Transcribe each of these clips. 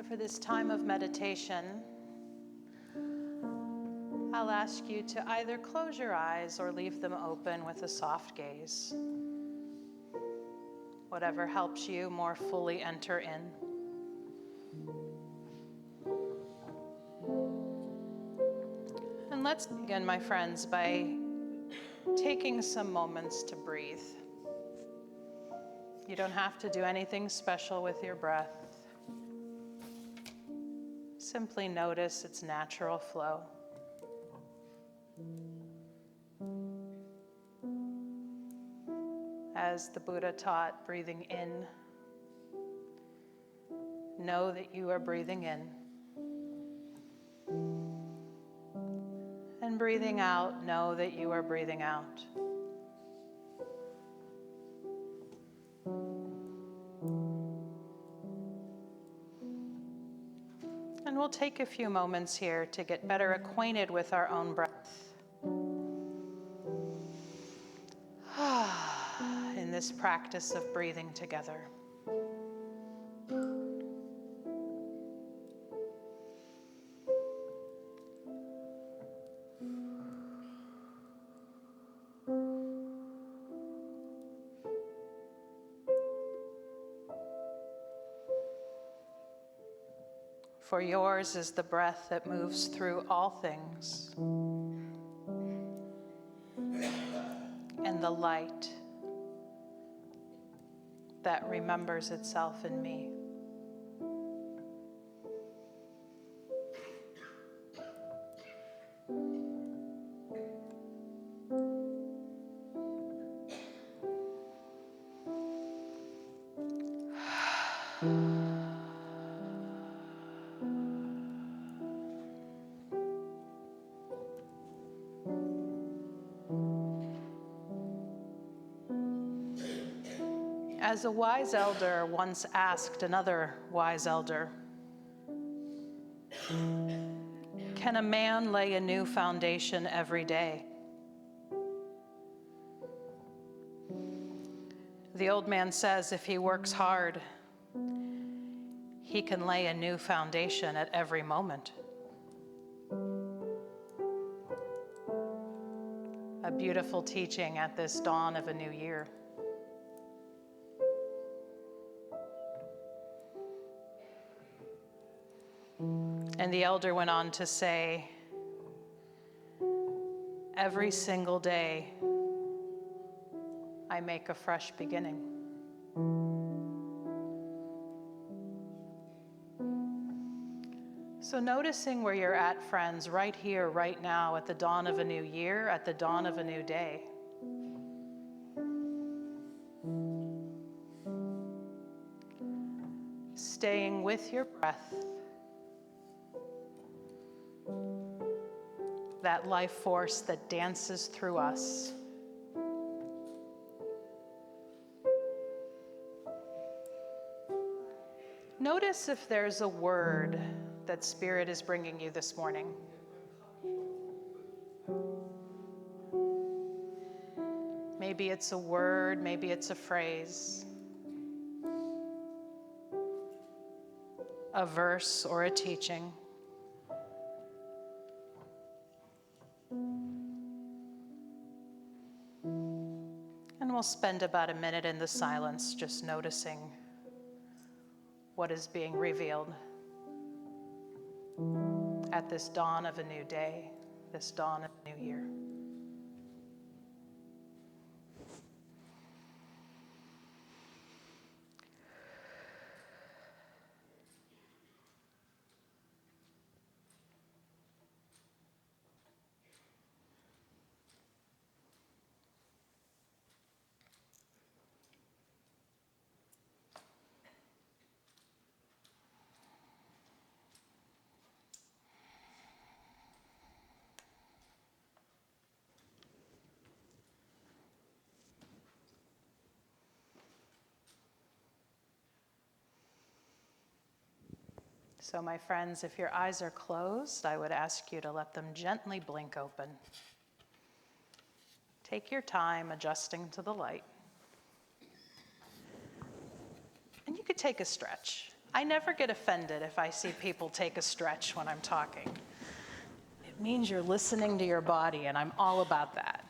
So for this time of meditation, I'll ask you to either close your eyes or leave them open with a soft gaze. Whatever helps you more fully enter in. And let's begin, my friends, by taking some moments to breathe. You don't have to do anything special with your breath. Simply notice its natural flow. As the Buddha taught, breathing in, know that you are breathing in. And breathing out, know that you are breathing out. And we'll take a few moments here to get better acquainted with our own breath. In this practice of breathing together. For yours is the breath that moves through all things, and the light that remembers itself in me. As a wise elder once asked another wise elder, can a man lay a new foundation every day? The old man says if he works hard, he can lay a new foundation at every moment. A beautiful teaching at this dawn of a new year. And the elder went on to say, every single day, I make a fresh beginning. So noticing where you're at, friends, right here, right now, at the dawn of a new year, at the dawn of a new day. Staying with your breath. That life force that dances through us. Notice if there's a word that Spirit is bringing you this morning. Maybe it's a word, maybe it's a phrase, a verse or a teaching. And we'll spend about a minute in the silence just noticing what is being revealed at this dawn of a new day, this dawn of a new year. So my friends, if your eyes are closed, I would ask you to let them gently blink open. Take your time adjusting to the light. And you could take a stretch. I never get offended if I see people take a stretch when I'm talking. It means you're listening to your body, and I'm all about that.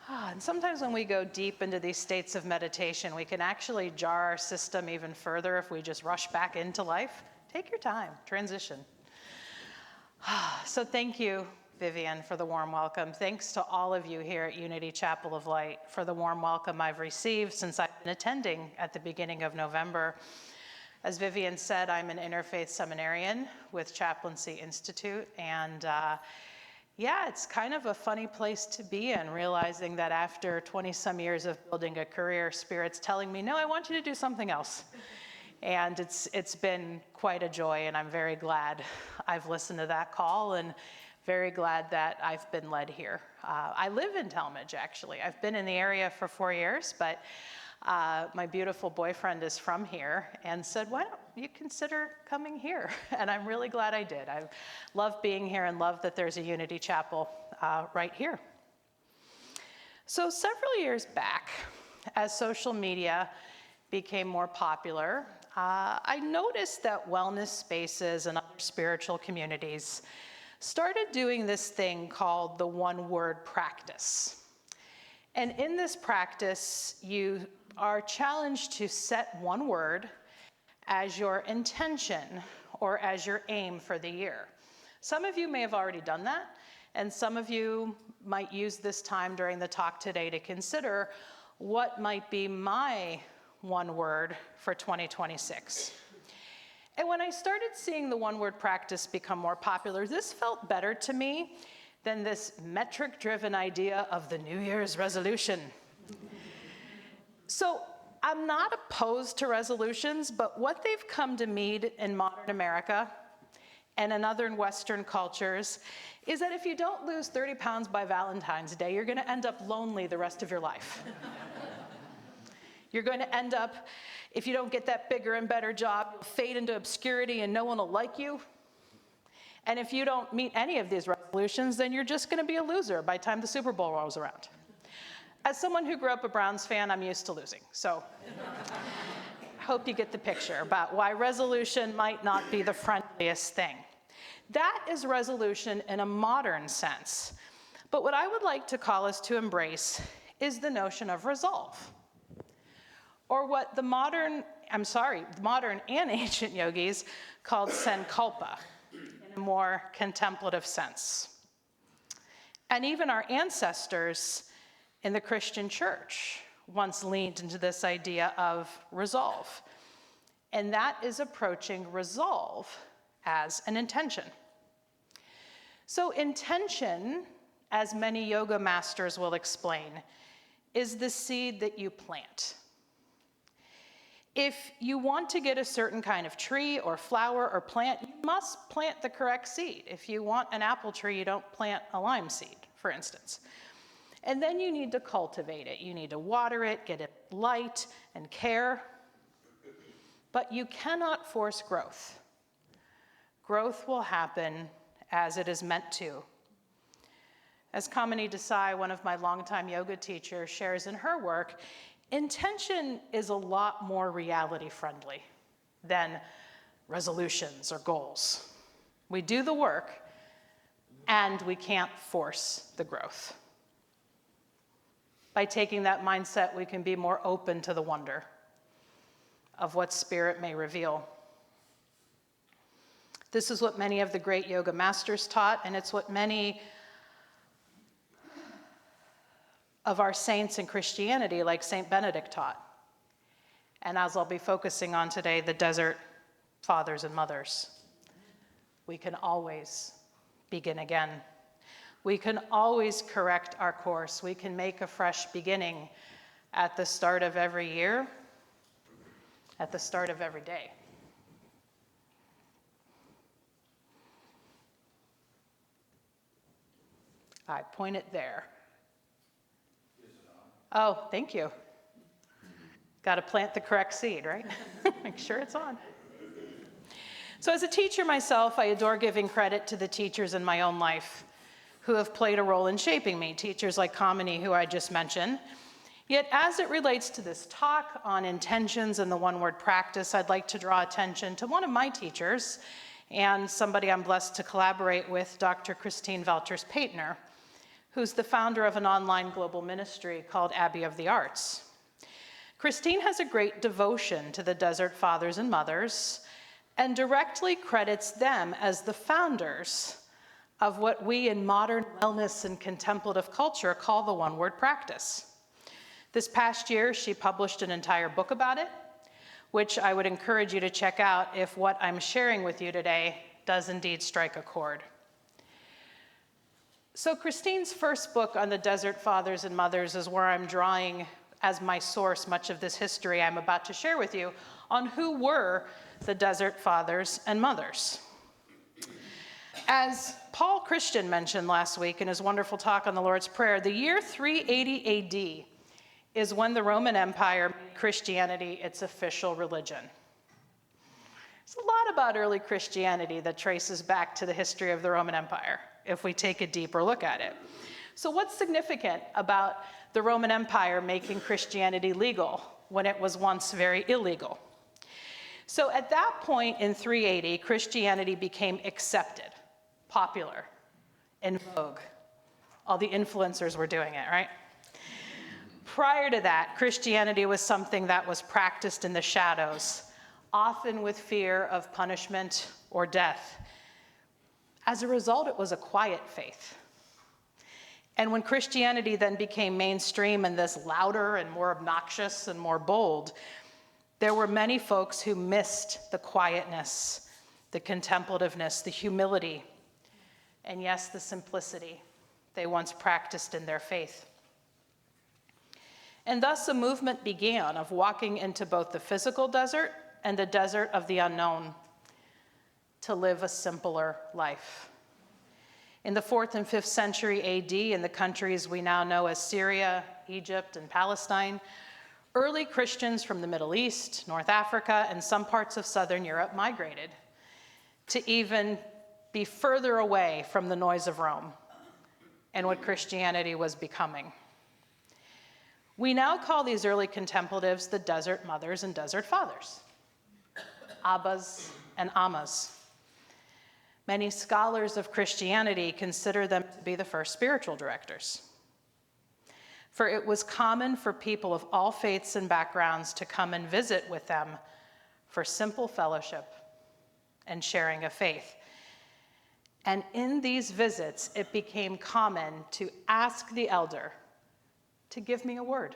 And sometimes when we go deep into these states of meditation, we can actually jar our system even further if we just rush back into life. Take your time, transition. So thank you, Vivian, for the warm welcome. Thanks to all of you here at Unity Chapel of Light for the warm welcome I've received since I've been attending at the beginning of November. As Vivian said, I'm an interfaith seminarian with Chaplaincy Institute, and yeah, it's kind of a funny place to be in, realizing that after 20-some years of building a career, Spirit's telling me, no, I want you to do something else. And it's been quite a joy, and I'm very glad I've listened to that call, and very glad that I've been led here. I live in Talmadge, actually. I've been in the area for 4 years, but my beautiful boyfriend is from here and said, why don't you consider coming here? And I'm really glad I did. I love being here and love that there's a Unity Chapel right here. So several years back, as social media became more popular, I noticed that wellness spaces and other spiritual communities started doing this thing called the one-word practice. And in this practice, you are challenged to set one word as your intention or as your aim for the year. Some of you may have already done that, and some of you might use this time during the talk today to consider what might be my one word for 2026. And when I started seeing the one-word practice become more popular, this felt better to me than this metric-driven idea of the New Year's resolution. So I'm not opposed to resolutions, but what they've come to mean in modern America and in other Western cultures is that if you don't lose 30 pounds by Valentine's Day, you're gonna end up lonely the rest of your life. You're going to end up, if you don't get that bigger and better job, you'll fade into obscurity and no one will like you. And if you don't meet any of these resolutions, then you're just going to be a loser by the time the Super Bowl rolls around. As someone who grew up a Browns fan, I'm used to losing. So I hope you get the picture about why resolution might not be the friendliest thing. That is resolution in a modern sense. But what I would like to call us to embrace is the notion of resolve. Or what the modern and ancient yogis called sankalpa, in a more contemplative sense. And even our ancestors in the Christian church once leaned into this idea of resolve. And that is approaching resolve as an intention. So intention, as many yoga masters will explain, is the seed that you plant. If you want to get a certain kind of tree or flower or plant, you must plant the correct seed. If you want an apple tree, you don't plant a lime seed, for instance. And then you need to cultivate it. You need to water it, get it light and care. But you cannot force growth. Growth will happen as it is meant to. As Kamini Desai, one of my longtime yoga teachers, shares in her work, intention is a lot more reality-friendly than resolutions or goals. We do the work, and we can't force the growth. By taking that mindset, we can be more open to the wonder of what Spirit may reveal. This is what many of the great yoga masters taught, and it's what many of our saints in Christianity, like Saint Benedict, taught. And as I'll be focusing on today, the desert fathers and mothers. We can always begin again. We can always correct our course. We can make a fresh beginning at the start of every year, at the start of every day. I point it there. Oh, thank you. Got to plant the correct seed, right? Make sure it's on. So as a teacher myself, I adore giving credit to the teachers in my own life who have played a role in shaping me. Teachers like Kamini, who I just mentioned. Yet as it relates to this talk on intentions and the one-word practice, I'd like to draw attention to one of my teachers and somebody I'm blessed to collaborate with, Dr. Christine Velters-Paetner, who's the founder of an online global ministry called Abbey of the Arts. Christine has a great devotion to the Desert Fathers and Mothers and directly credits them as the founders of what we in modern wellness and contemplative culture call the one-word practice. This past year, she published an entire book about it, which I would encourage you to check out if what I'm sharing with you today does indeed strike a chord. So Christine's first book on the Desert Fathers and Mothers is where I'm drawing as my source much of this history I'm about to share with you on who were the Desert Fathers and Mothers. As Paul Christian mentioned last week in his wonderful talk on the Lord's Prayer, the year 380 AD is when the Roman Empire made Christianity its official religion. There's a lot about early Christianity that traces back to the history of the Roman Empire, if we take a deeper look at it. So what's significant about the Roman Empire making Christianity legal when it was once very illegal? So at that point in 380, Christianity became accepted, popular, in vogue. All the influencers were doing it, right? Prior to that, Christianity was something that was practiced in the shadows, often with fear of punishment or death. As a result, it was a quiet faith. And when Christianity then became mainstream and this louder and more obnoxious and more bold, there were many folks who missed the quietness, the contemplativeness, the humility, and yes, the simplicity they once practiced in their faith. And thus a movement began of walking into both the physical desert and the desert of the unknown to live a simpler life. In the 4th and 5th century AD, in the countries we now know as Syria, Egypt, and Palestine, early Christians from the Middle East, North Africa, and some parts of Southern Europe migrated to even be further away from the noise of Rome and what Christianity was becoming. We now call these early contemplatives the Desert Mothers and Desert Fathers, Abbas and Ammas. Many scholars of Christianity consider them to be the first spiritual directors. For it was common for people of all faiths and backgrounds to come and visit with them for simple fellowship and sharing of faith. And in these visits, it became common to ask the elder to give me a word.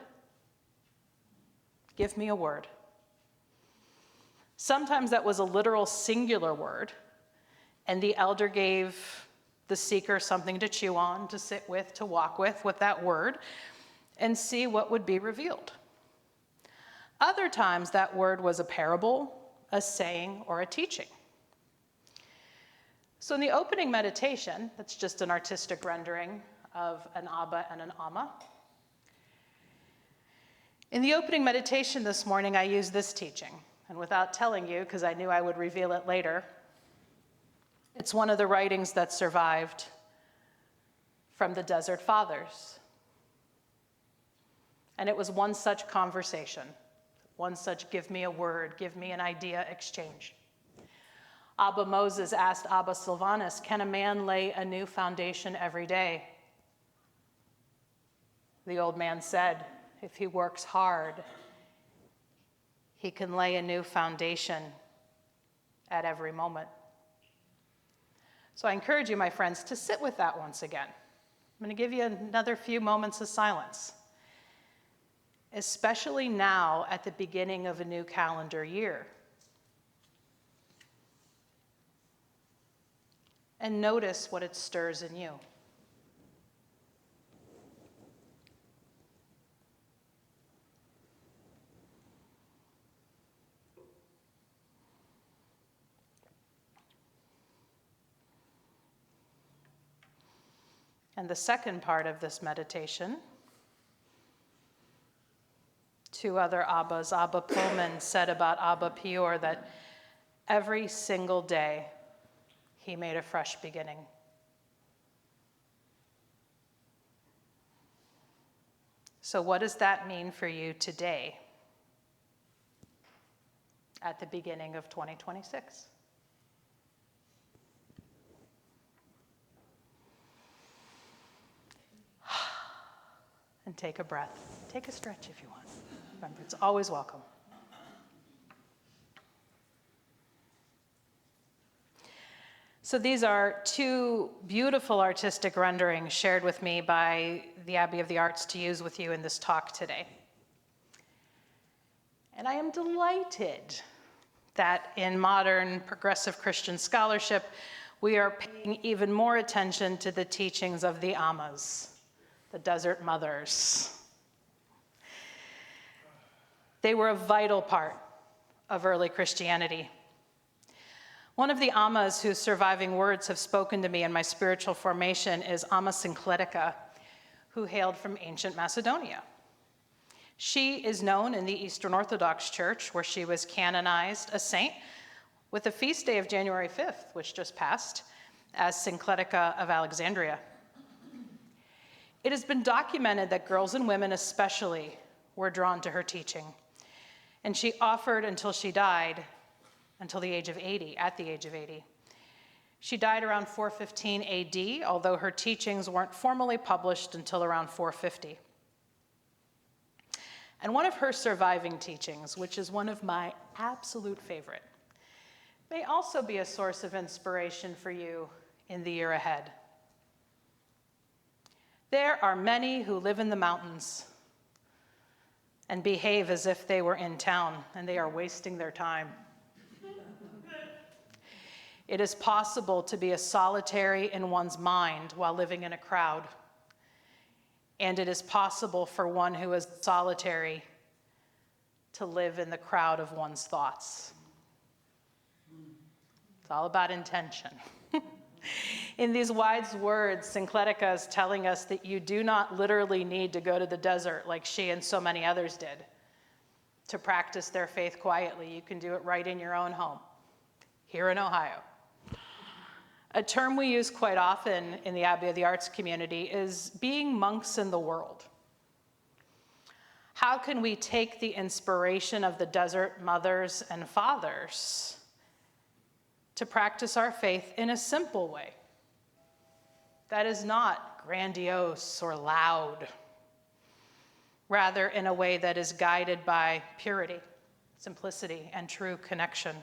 Give me a word. Sometimes that was a literal singular word, and the elder gave the seeker something to chew on, to sit with, to walk with that word, and see what would be revealed. Other times that word was a parable, a saying, or a teaching. So in the opening meditation, that's just an artistic rendering of an Abba and an Amma. In the opening meditation this morning, I used this teaching, and without telling you, because I knew I would reveal it later, it's one of the writings that survived from the Desert Fathers. And it was one such conversation, one such give me a word, give me an idea exchange. Abba Moses asked Abba Silvanus, can a man lay a new foundation every day? The old man said, if he works hard, he can lay a new foundation at every moment. So I encourage you, my friends, to sit with that once again. I'm going to give you another few moments of silence, especially now at the beginning of a new calendar year. And notice what it stirs in you. And the second part of this meditation, two other Abbas. Abba Pullman said about Abba Pior that every single day he made a fresh beginning. So what does that mean for you today at the beginning of 2026? And take a breath. Take a stretch if you want. Remember, it's always welcome. So these are two beautiful artistic renderings shared with me by the Abbey of the Arts to use with you in this talk today. And I am delighted that in modern progressive Christian scholarship, we are paying even more attention to the teachings of the Ammas, the Desert Mothers. They were a vital part of early Christianity. One of the Ammas whose surviving words have spoken to me in my spiritual formation is Amma Syncletica, who hailed from ancient Macedonia. She is known in the Eastern Orthodox Church, where she was canonized a saint with the feast day of January 5th, which just passed, as Syncletica of Alexandria. It has been documented that girls and women especially were drawn to her teaching, and she offered until she died, until the age of 80, at the age of 80. She died around 415 AD, although her teachings weren't formally published until around 450. And one of her surviving teachings, which is one of my absolute favorite, may also be a source of inspiration for you in the year ahead. There are many who live in the mountains and behave as if they were in town, and they are wasting their time. It is possible to be a solitary in one's mind while living in a crowd. And it is possible for one who is solitary to live in the crowd of one's thoughts. It's all about intention. In these wise words, Syncletica is telling us that you do not literally need to go to the desert like she and so many others did to practice their faith quietly. You can do it right in your own home, here in Ohio. A term we use quite often in the Abbey of the Arts community is being monks in the world. How can we take the inspiration of the desert mothers and fathers to practice our faith in a simple way that is not grandiose or loud, rather in a way that is guided by purity, simplicity, and true connection?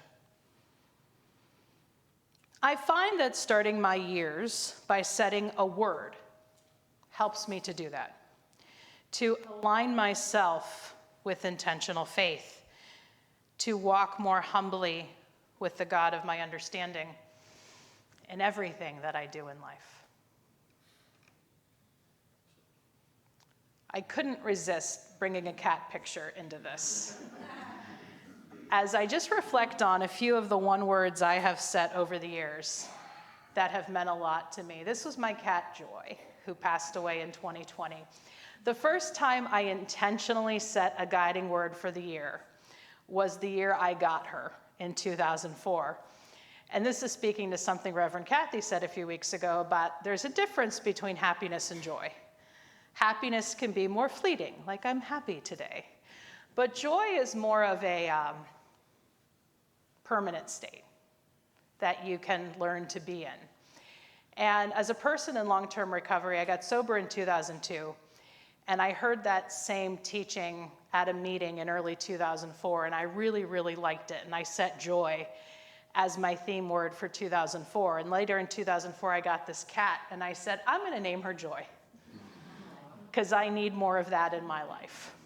I find that starting my years by setting a word helps me to do that, to align myself with intentional faith, to walk more humbly with the God of my understanding in everything that I do in life. I couldn't resist bringing a cat picture into this. As I just reflect on a few of the one words I have set over the years that have meant a lot to me. This was my cat, Joy, who passed away in 2020. The first time I intentionally set a guiding word for the year was the year I got her in 2004. And this is speaking to something Reverend Kathy said a few weeks ago about there's a difference between happiness and joy. Happiness can be more fleeting, like I'm happy today. But joy is more of a permanent state that you can learn to be in. And as a person in long-term recovery, I got sober in 2002, and I heard that same teaching at a meeting in early 2004, and I really, really liked it, and I set joy as my theme word for 2004. And later in 2004, I got this cat, and I said, I'm gonna name her Joy, because I need more of that in my life.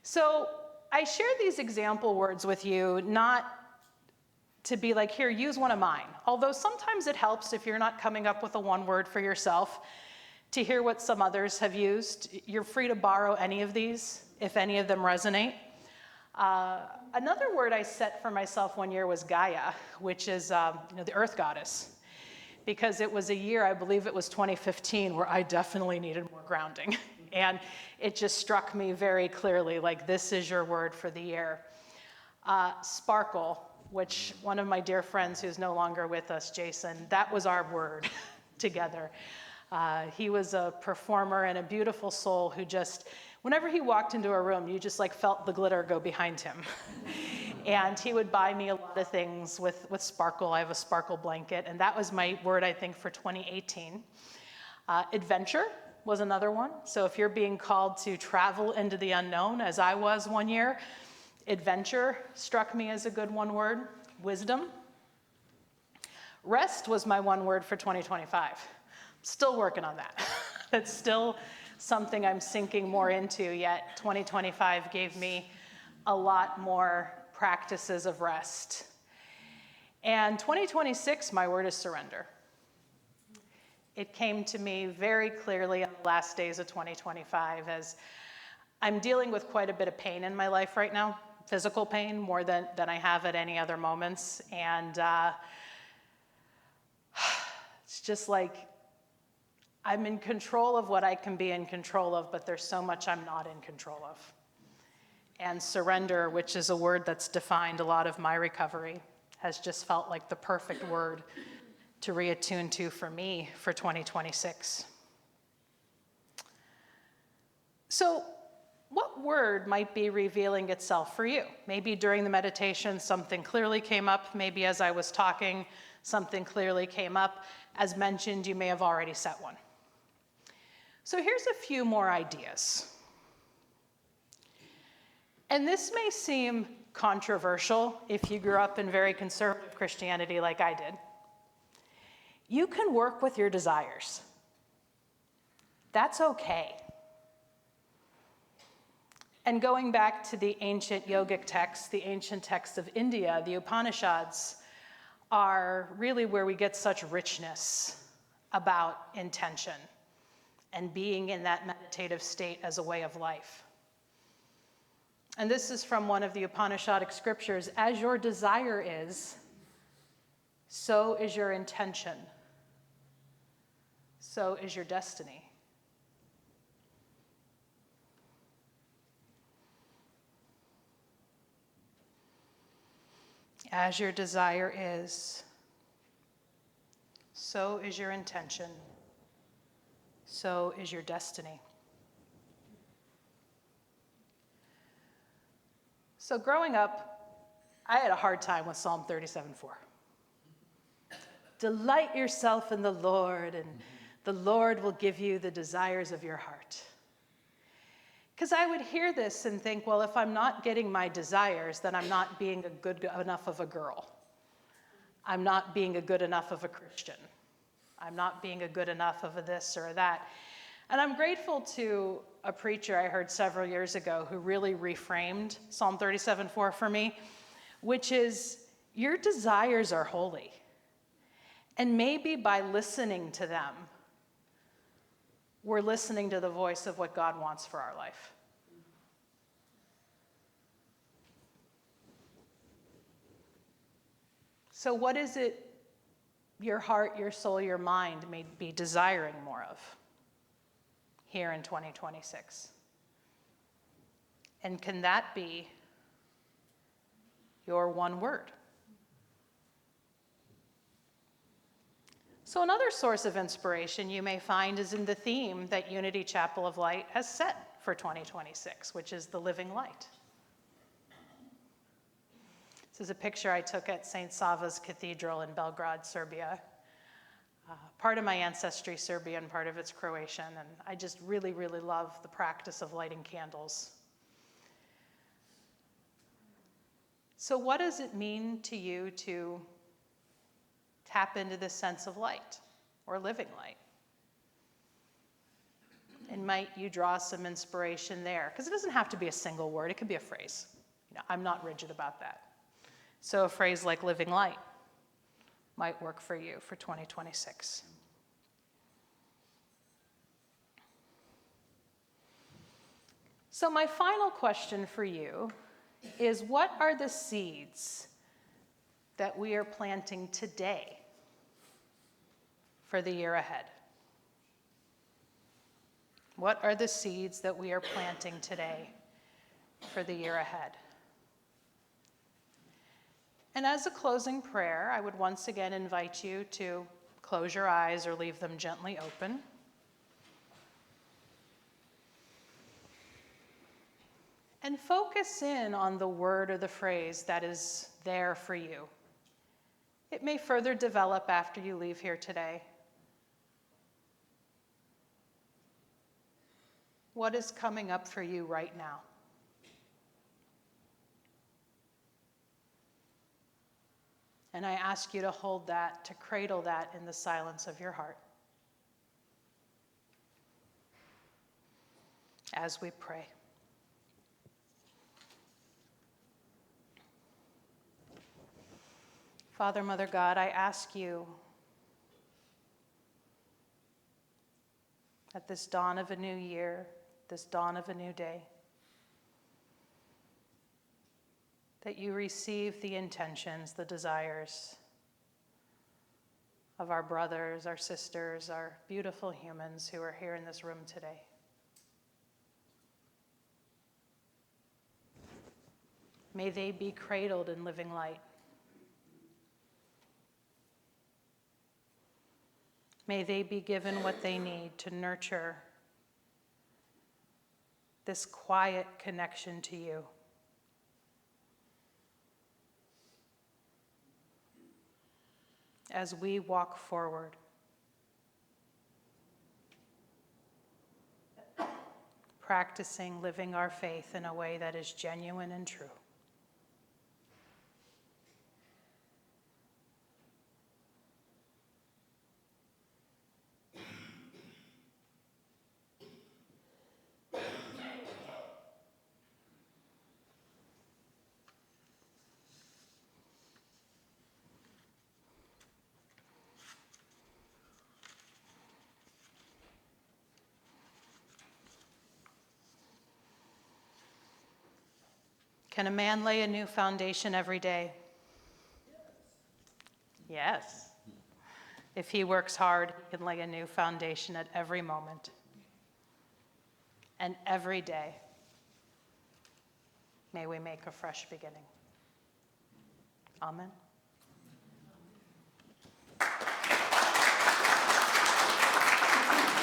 So I share these example words with you, not to be like, here, use one of mine. Although sometimes it helps if you're not coming up with a one word for yourself to hear what some others have used. You're free to borrow any of these, if any of them resonate. Another word I set for myself one year was Gaia, which is the earth goddess, because it was a year, I believe it was 2015, where I definitely needed more grounding. And it just struck me very clearly, like, this is your word for the year. Sparkle, which one of my dear friends who's no longer with us, Jason, that was our word together. He was a performer and a beautiful soul who just, whenever he walked into a room, you just like felt the glitter go behind him. And he would buy me a lot of things with sparkle. I have a sparkle blanket, and that was my word, I think, for 2018. Adventure was another one. So if you're being called to travel into the unknown, as I was one year, adventure struck me as a good one word. Wisdom. Rest was my one word for 2025. Still working on that. It's still something I'm sinking more into, yet 2025 gave me a lot more practices of rest. And 2026, my word is surrender. It came to me very clearly in the last days of 2025 as I'm dealing with quite a bit of pain in my life right now, physical pain more than I have at any other moments. And it's just like I'm in control of what I can be in control of, but there's so much I'm not in control of. And surrender, which is a word that's defined a lot of my recovery, has just felt like the perfect word to reattune to for me for 2026. So, what word might be revealing itself for you? Maybe during the meditation, something clearly came up. Maybe as I was talking, something clearly came up. As mentioned, you may have already set one. So here's a few more ideas. And this may seem controversial if you grew up in very conservative Christianity like I did. You can work with your desires. That's okay. And going back to the ancient yogic texts, the ancient texts of India, the Upanishads, are really where we get such richness about intention and being in that meditative state as a way of life. And this is from one of the Upanishadic scriptures: as your desire is, so is your intention, so is your destiny. As your desire is, so is your intention, so is your destiny. So growing up, I had a hard time with Psalm 37:4. Delight yourself in the Lord, and the Lord will give you the desires of your heart. Because I would hear this and think, well, if I'm not getting my desires, then I'm not being a good enough of a girl. I'm not being a good enough of a Christian. I'm not being a good enough of a this or a that. And I'm grateful to a preacher I heard several years ago who really reframed Psalm 37:4 for me, which is, your desires are holy. And maybe by listening to them, we're listening to the voice of what God wants for our life. So what is it your heart, your soul, your mind may be desiring more of here in 2026? And can that be your one word? So another source of inspiration you may find is in the theme that Unity Chapel of Light has set for 2026, which is the living light. This is a picture I took at St. Sava's Cathedral in Belgrade, Serbia. Part of my ancestry is Serbian, part of it's Croatian, and I just really, really love the practice of lighting candles. So what does it mean to you to tap into this sense of light or living light? And might you draw some inspiration there? Because it doesn't have to be a single word, it could be a phrase. I'm not rigid about that. So a phrase like living light might work for you for 2026. So my final question for you is, what are the seeds that we are planting today for the year ahead? What are the seeds that we are planting today for the year ahead? And as a closing prayer, I would once again invite you to close your eyes or leave them gently open. and focus in on the word or the phrase that is there for you. It may further develop after you leave here today. What is coming up for you right now? And I ask you to hold that, to cradle that in the silence of your heart as we pray. Father, Mother God, I ask you at this dawn of a new year, this dawn of a new day, that you receive the intentions, the desires of our brothers, our sisters, our beautiful humans who are here in this room today. May they be cradled in living light. May they be given what they need to nurture this quiet connection to you. As we walk forward, practicing living our faith in a way that is genuine and true. Can a man lay a new foundation every day? Yes. If he works hard, he can lay a new foundation at every moment and every day. May we make a fresh beginning. Amen.